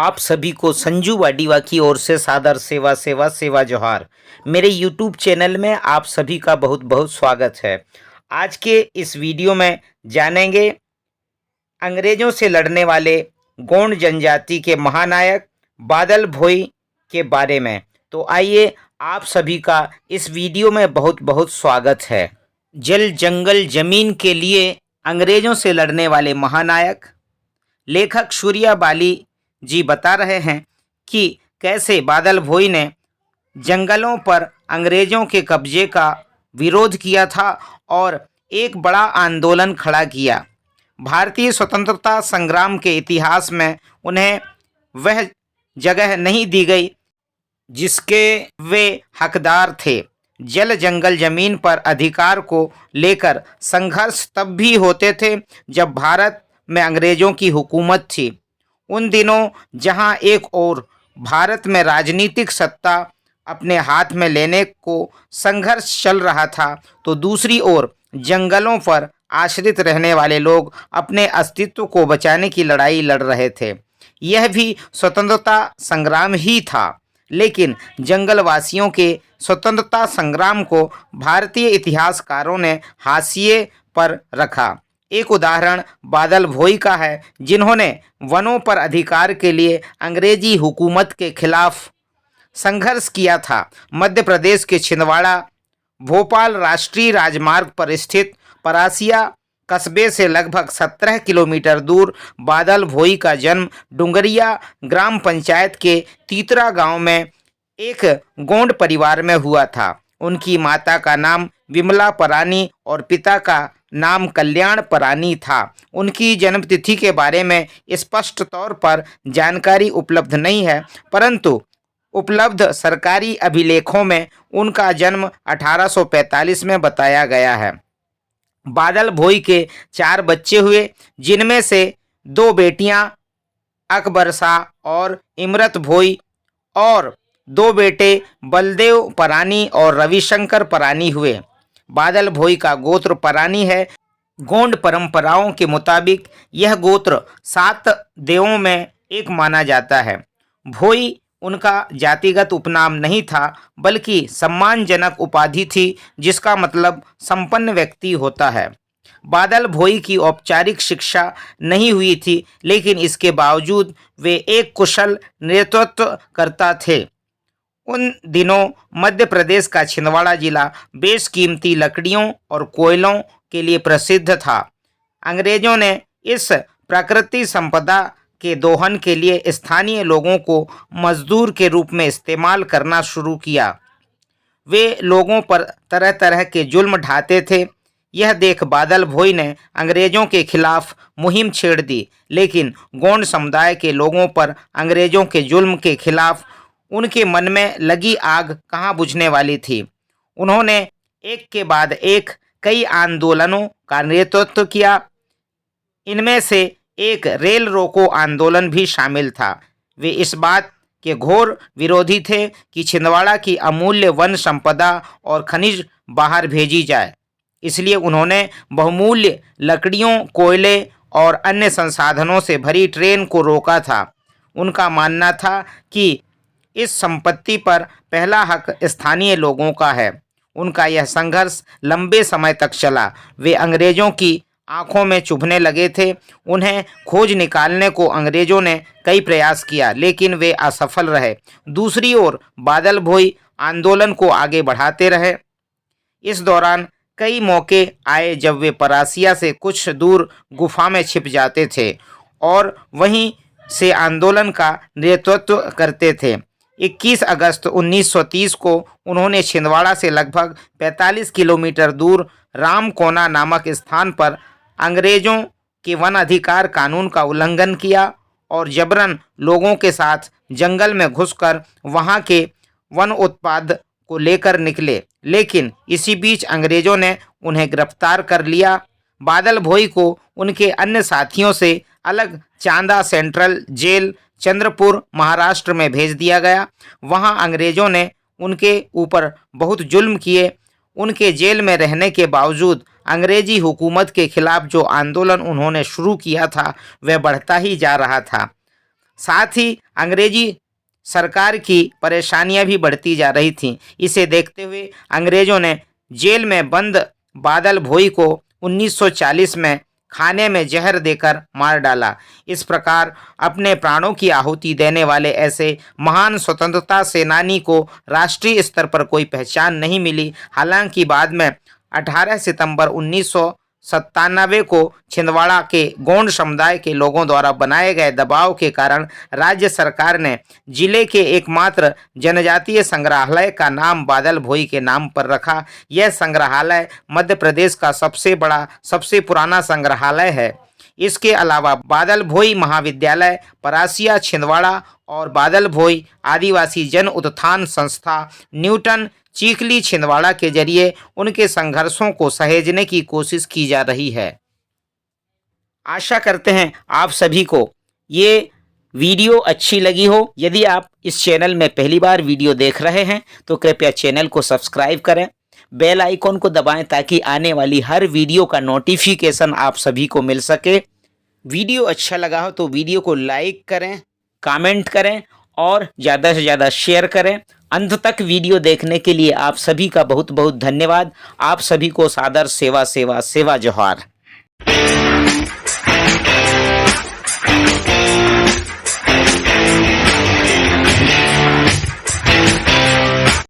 आप सभी को संजू वाडीवा की ओर से सादर सेवा सेवा सेवा जोहार। मेरे यूट्यूब चैनल में आप सभी का बहुत बहुत स्वागत है। आज के इस वीडियो में जानेंगे अंग्रेजों से लड़ने वाले गोंड जनजाति के महानायक बादल भोई के बारे में। तो आइए, आप सभी का इस वीडियो में बहुत बहुत स्वागत है। जल जंगल जमीन के लिए अंग्रेजों से लड़ने वाले महानायक लेखक सूर्या बाली जी बता रहे हैं कि कैसे बादल भोई ने जंगलों पर अंग्रेजों के कब्जे का विरोध किया था और एक बड़ा आंदोलन खड़ा किया। भारतीय स्वतंत्रता संग्राम के इतिहास में उन्हें वह जगह नहीं दी गई जिसके वे हकदार थे। जल जंगल जमीन पर अधिकार को लेकर संघर्ष तब भी होते थे जब भारत में अंग्रेजों की हुकूमत थी। उन दिनों जहां एक ओर भारत में राजनीतिक सत्ता अपने हाथ में लेने को संघर्ष चल रहा था, तो दूसरी ओर जंगलों पर आश्रित रहने वाले लोग अपने अस्तित्व को बचाने की लड़ाई लड़ रहे थे। यह भी स्वतंत्रता संग्राम ही था, लेकिन जंगलवासियों के स्वतंत्रता संग्राम को भारतीय इतिहासकारों ने हाशिए पर रखा। एक उदाहरण बादल भोई का है, जिन्होंने वनों पर अधिकार के लिए अंग्रेजी हुकूमत के खिलाफ संघर्ष किया था। मध्य प्रदेश के छिंदवाड़ा भोपाल राष्ट्रीय राजमार्ग पर स्थित परासिया कस्बे से लगभग 17 किलोमीटर दूर बादल भोई का जन्म डुंगरिया ग्राम पंचायत के तीतरा गांव में एक गोंड परिवार में हुआ था। उनकी माता का नाम विमला परानी और पिता का नाम कल्याण परानी था। उनकी जन्मतिथि के बारे में स्पष्ट तौर पर जानकारी उपलब्ध नहीं है, परंतु उपलब्ध सरकारी अभिलेखों में उनका जन्म 1845 में बताया गया है। बादल भोई के 4 बच्चे हुए, जिनमें से 2 बेटियां अकबर शाह और इमरत भोई और 2 बेटे बलदेव परानी और रविशंकर परानी हुए। बादल भोई का गोत्र परानी है। गोंड परंपराओं के मुताबिक यह गोत्र 7 देवों में एक माना जाता है। भोई उनका जातिगत उपनाम नहीं था, बल्कि सम्मानजनक उपाधि थी, जिसका मतलब संपन्न व्यक्ति होता है। बादल भोई की औपचारिक शिक्षा नहीं हुई थी, लेकिन इसके बावजूद वे एक कुशल नेतृत्वकर्ता थे। उन दिनों मध्य प्रदेश का छिंदवाड़ा जिला बेशकीमती लकड़ियों और कोयलों के लिए प्रसिद्ध था। अंग्रेजों ने इस प्राकृतिक संपदा के दोहन के लिए स्थानीय लोगों को मजदूर के रूप में इस्तेमाल करना शुरू किया। वे लोगों पर तरह तरह के जुल्म ढाते थे। यह देख बादल भोई ने अंग्रेजों के खिलाफ मुहिम छेड़ दी, लेकिन गोंड समुदाय के लोगों पर अंग्रेजों के जुल्म के खिलाफ उनके मन में लगी आग कहाँ बुझने वाली थी। उन्होंने एक के बाद एक कई आंदोलनों का नेतृत्व किया। इनमें से एक रेल रोको आंदोलन भी शामिल था। वे इस बात के घोर विरोधी थे कि छिंदवाड़ा की अमूल्य वन संपदा और खनिज बाहर भेजी जाए, इसलिए उन्होंने बहुमूल्य लकड़ियों, कोयले और अन्य संसाधनों से भरी ट्रेन को रोका था। उनका मानना था कि इस संपत्ति पर पहला हक स्थानीय लोगों का है। उनका यह संघर्ष लंबे समय तक चला। वे अंग्रेजों की आंखों में चुभने लगे थे। उन्हें खोज निकालने को अंग्रेजों ने कई प्रयास किया, लेकिन वे असफल रहे। दूसरी ओर बादल भोई आंदोलन को आगे बढ़ाते रहे। इस दौरान कई मौके आए जब वे परासिया से कुछ दूर गुफा में छिप जाते थे और वहीं से आंदोलन का नेतृत्व करते थे। 21 अगस्त 1930 को उन्होंने छिंदवाड़ा से लगभग 45 किलोमीटर दूर रामकोना नामक स्थान पर अंग्रेजों के वन अधिकार कानून का उल्लंघन किया और जबरन लोगों के साथ जंगल में घुसकर वहां के वन उत्पाद को लेकर निकले, लेकिन इसी बीच अंग्रेजों ने उन्हें गिरफ्तार कर लिया। बादल भोई को उनके अन्य साथियों से अलग चांदा सेंट्रल जेल चंद्रपुर महाराष्ट्र में भेज दिया गया। वहां अंग्रेजों ने उनके ऊपर बहुत जुल्म किए। उनके जेल में रहने के बावजूद अंग्रेजी हुकूमत के खिलाफ जो आंदोलन उन्होंने शुरू किया था, वह बढ़ता ही जा रहा था। साथ ही अंग्रेजी सरकार की परेशानियां भी बढ़ती जा रही थीं। इसे देखते हुए अंग्रेजों ने जेल में बंद बादल भोई को 1940 में खाने में जहर देकर मार डाला। इस प्रकार अपने प्राणों की आहुति देने वाले ऐसे महान स्वतंत्रता सेनानी को राष्ट्रीय स्तर पर कोई पहचान नहीं मिली। हालांकि बाद में 18 सितंबर 1997 को छिंदवाड़ा के गोंड समुदाय के लोगों द्वारा बनाए गए दबाव के कारण राज्य सरकार ने जिले के एकमात्र जनजातीय संग्रहालय का नाम बादल भोई के नाम पर रखा। यह संग्रहालय मध्य प्रदेश का सबसे बड़ा, सबसे पुराना संग्रहालय है। इसके अलावा बादल भोई महाविद्यालय, परासिया छिंदवाड़ा और बादल भोई आदिवासी जन उत्थान संस्था न्यूटन चीखली छिंदवाड़ा के जरिए उनके संघर्षों को सहेजने की कोशिश की जा रही है। आशा करते हैं आप सभी को ये वीडियो अच्छी लगी हो। यदि आप इस चैनल में पहली बार वीडियो देख रहे हैं तो कृपया चैनल को सब्सक्राइब करें, बेल आइकॉन को दबाएं ताकि आने वाली हर वीडियो का नोटिफिकेशन आप सभी को मिल सके। वीडियो अच्छा लगा हो तो वीडियो को लाइक करें, कमेंट करें और ज़्यादा से ज़्यादा शेयर करें। अंत तक वीडियो देखने के लिए आप सभी का बहुत बहुत धन्यवाद। आप सभी को सादर सेवा सेवा सेवा जोहार।